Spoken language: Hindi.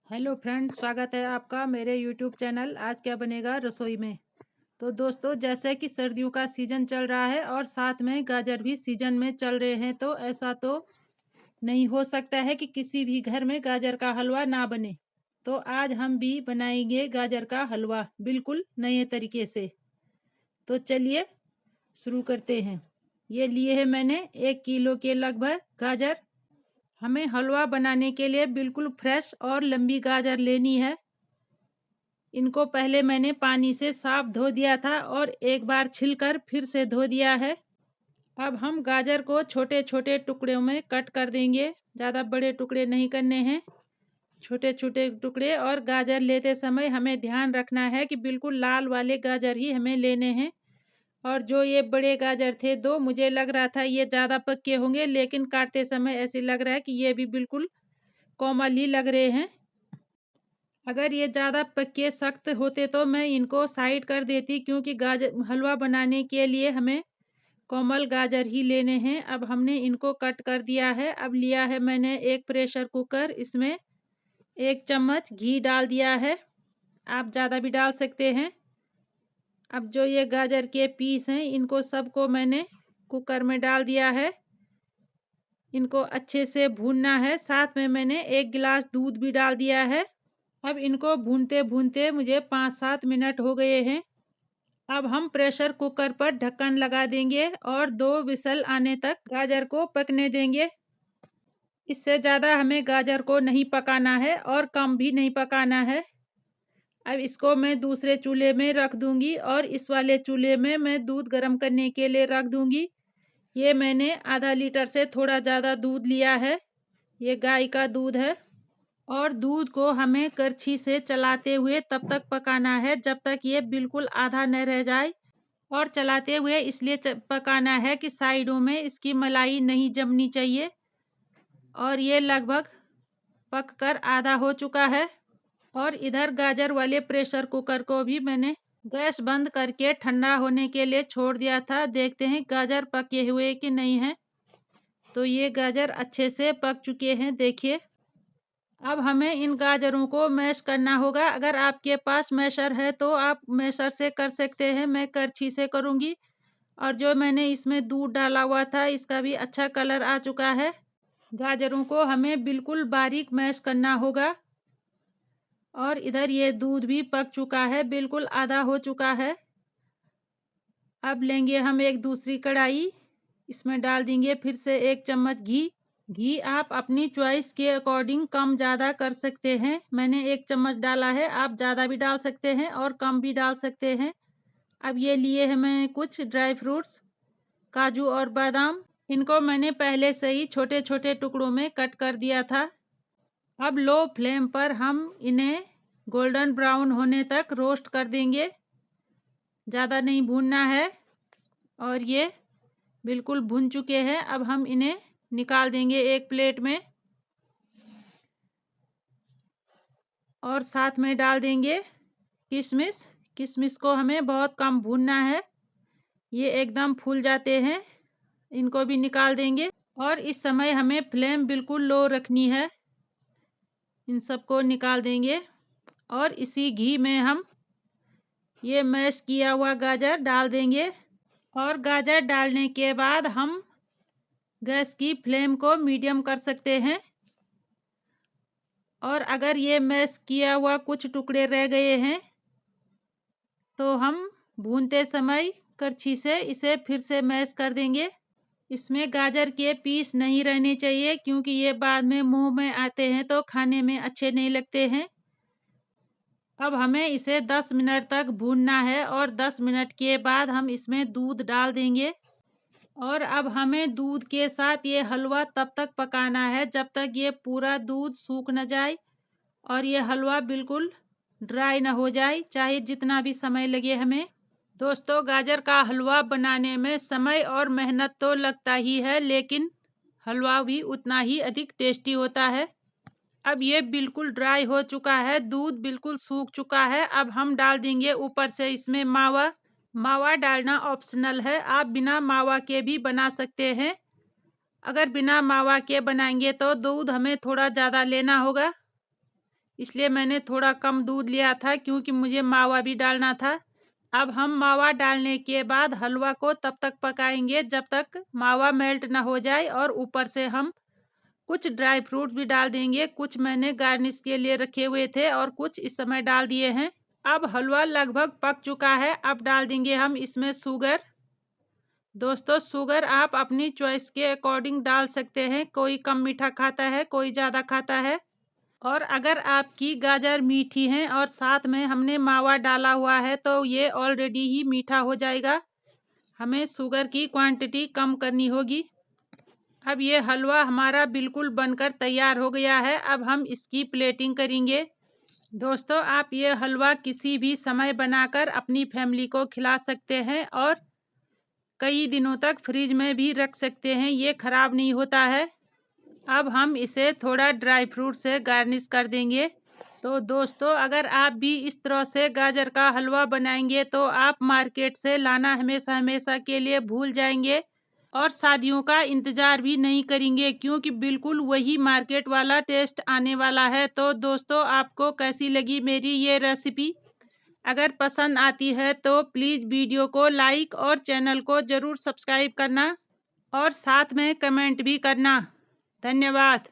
हेलो फ्रेंड, स्वागत है आपका मेरे यूट्यूब चैनल। आज क्या बनेगा रसोई में। तो दोस्तों, जैसे कि सर्दियों का सीजन चल रहा है और साथ में गाजर भी सीजन में चल रहे हैं, तो ऐसा तो नहीं हो सकता है कि किसी भी घर में गाजर का हलवा ना बने। तो आज हम भी बनाएंगे गाजर का हलवा बिल्कुल नए तरीके से। तो चलिए शुरू करते हैं। ये लिए है मैंने 1 किलो के लगभग गाजर। हमें हलवा बनाने के लिए बिल्कुल फ्रेश और लंबी गाजर लेनी है। इनको पहले मैंने पानी से साफ धो दिया था और एक बार छिलकर फिर से धो दिया है। अब हम गाजर को छोटे छोटे टुकड़ों में कट कर देंगे। ज़्यादा बड़े टुकड़े नहीं करने हैं, छोटे छोटे टुकड़े। और गाजर लेते समय हमें ध्यान रखना है कि बिल्कुल लाल वाले गाजर ही हमें लेने हैं। और जो ये बड़े गाजर थे दो, मुझे लग रहा था ये ज़्यादा पक्के होंगे, लेकिन काटते समय ऐसे लग रहा है कि ये भी बिल्कुल कोमल ही लग रहे हैं। अगर ये ज़्यादा पक्के सख्त होते तो मैं इनको साइड कर देती, क्योंकि गाजर हलवा बनाने के लिए हमें कोमल गाजर ही लेने हैं। अब हमने इनको कट कर दिया है। अब लिया है मैंने एक प्रेशर कुकर, इसमें 1 चम्मच घी डाल दिया है। आप ज़्यादा भी डाल सकते हैं। अब जो ये गाजर के पीस हैं इनको सबको मैंने कुकर में डाल दिया है। इनको अच्छे से भूनना है। साथ में मैंने 1 गिलास दूध भी डाल दिया है। अब इनको भूनते भूनते मुझे 5-7 मिनट हो गए हैं। अब हम प्रेशर कुकर पर ढक्कन लगा देंगे और 2 विसल आने तक गाजर को पकने देंगे। इससे ज़्यादा हमें गाजर को नहीं पकाना है और कम भी नहीं पकाना है। अब इसको मैं दूसरे चूल्हे में रख दूंगी और इस वाले चूल्हे में मैं दूध गर्म करने के लिए रख दूंगी। ये मैंने आधा लीटर से थोड़ा ज़्यादा दूध लिया है। ये गाय का दूध है। और दूध को हमें करछी से चलाते हुए तब तक पकाना है जब तक ये बिल्कुल आधा न रह जाए। और चलाते हुए इसलिए पकाना है कि साइडों में इसकी मलाई नहीं जमनी चाहिए। और ये लगभग पककर आधा हो चुका है। और इधर गाजर वाले प्रेशर कुकर को भी मैंने गैस बंद करके ठंडा होने के लिए छोड़ दिया था। देखते हैं गाजर पके हुए कि नहीं है। तो ये गाजर अच्छे से पक चुके हैं, देखिए। अब हमें इन गाजरों को मैश करना होगा। अगर आपके पास मैशर है तो आप मैशर से कर सकते हैं, मैं करछी से करूँगी। और जो मैंने इसमें दूध डाला हुआ था इसका भी अच्छा कलर आ चुका है। गाजरों को हमें बिल्कुल बारीक मैश करना होगा। और इधर ये दूध भी पक चुका है, बिल्कुल आधा हो चुका है। अब लेंगे हम एक दूसरी कढ़ाई, इसमें डाल देंगे फिर से 1 चम्मच घी। घी आप अपनी चॉइस के अकॉर्डिंग कम ज़्यादा कर सकते हैं। मैंने 1 चम्मच डाला है, आप ज़्यादा भी डाल सकते हैं और कम भी डाल सकते हैं। अब ये लिए हैं मैं कुछ ड्राई फ्रूट्स, काजू और बादाम। इनको मैंने पहले से ही छोटे छोटे टुकड़ों में कट कर दिया था। अब लो फ्लेम पर हम इन्हें गोल्डन ब्राउन होने तक रोस्ट कर देंगे। ज़्यादा नहीं भूनना है। और ये बिल्कुल भुन चुके हैं। अब हम इन्हें निकाल देंगे एक प्लेट में। और साथ में डाल देंगे किशमिश। किशमिश को हमें बहुत कम भूनना है, ये एकदम फूल जाते हैं। इनको भी निकाल देंगे। और इस समय हमें फ्लेम बिल्कुल लो रखनी है। इन सबको निकाल देंगे। और इसी घी में हम ये मैश किया हुआ गाजर डाल देंगे। और गाजर डालने के बाद हम गैस की फ्लेम को मीडियम कर सकते हैं। और अगर ये मैश किया हुआ कुछ टुकड़े रह गए हैं तो हम भूनते समय करछी से इसे फिर से मैश कर देंगे। इसमें गाजर के पीस नहीं रहने चाहिए, क्योंकि ये बाद में मुंह में आते हैं तो खाने में अच्छे नहीं लगते हैं। अब हमें इसे 10 मिनट तक भूनना है और 10 मिनट के बाद हम इसमें दूध डाल देंगे। और अब हमें दूध के साथ ये हलवा तब तक पकाना है जब तक ये पूरा दूध सूख न जाए और ये हलवा बिल्कुल ड्राई ना हो जाए, चाहे जितना भी समय लगे हमें। दोस्तों, गाजर का हलवा बनाने में समय और मेहनत तो लगता ही है, लेकिन हलवा भी उतना ही अधिक टेस्टी होता है। अब ये बिल्कुल ड्राई हो चुका है, दूध बिल्कुल सूख चुका है। अब हम डाल देंगे ऊपर से इसमें मावा। मावा डालना ऑप्शनल है, आप बिना मावा के भी बना सकते हैं। अगर बिना मावा के बनाएंगे तो दूध हमें थोड़ा ज़्यादा लेना होगा। इसलिए मैंने थोड़ा कम दूध लिया था, क्योंकि मुझे मावा भी डालना था। अब हम मावा डालने के बाद हलवा को तब तक पकाएंगे जब तक मावा मेल्ट ना हो जाए, और ऊपर से हम कुछ ड्राई फ्रूट भी डाल देंगे। कुछ मैंने गार्निश के लिए रखे हुए थे और कुछ इस समय डाल दिए हैं। अब हलवा लगभग पक चुका है। अब डाल देंगे हम इसमें शुगर। दोस्तों, शुगर आप अपनी चॉइस के अकॉर्डिंग डाल सकते हैं। कोई कम मीठा खाता है, कोई ज़्यादा खाता है। और अगर आपकी गाजर मीठी है और साथ में हमने मावा डाला हुआ है तो ये ऑलरेडी ही मीठा हो जाएगा। हमें शुगर की क्वांटिटी कम करनी होगी। अब ये हलवा हमारा बिल्कुल बनकर तैयार हो गया है। अब हम इसकी प्लेटिंग करेंगे। दोस्तों, आप ये हलवा किसी भी समय बनाकर अपनी फैमिली को खिला सकते हैं और कई दिनों तक फ्रिज में भी रख सकते हैं, ये खराब नहीं होता है। अब हम इसे थोड़ा ड्राई फ्रूट से गार्निश कर देंगे। तो दोस्तों, अगर आप भी इस तरह से गाजर का हलवा बनाएंगे तो आप मार्केट से लाना हमेशा हमेशा के लिए भूल जाएंगे और शादियों का इंतज़ार भी नहीं करेंगे, क्योंकि बिल्कुल वही मार्केट वाला टेस्ट आने वाला है। तो दोस्तों, आपको कैसी लगी मेरी ये रेसिपी? अगर पसंद आती है तो प्लीज़ वीडियो को लाइक और चैनल को ज़रूर सब्सक्राइब करना और साथ में कमेंट भी करना। धन्यवाद।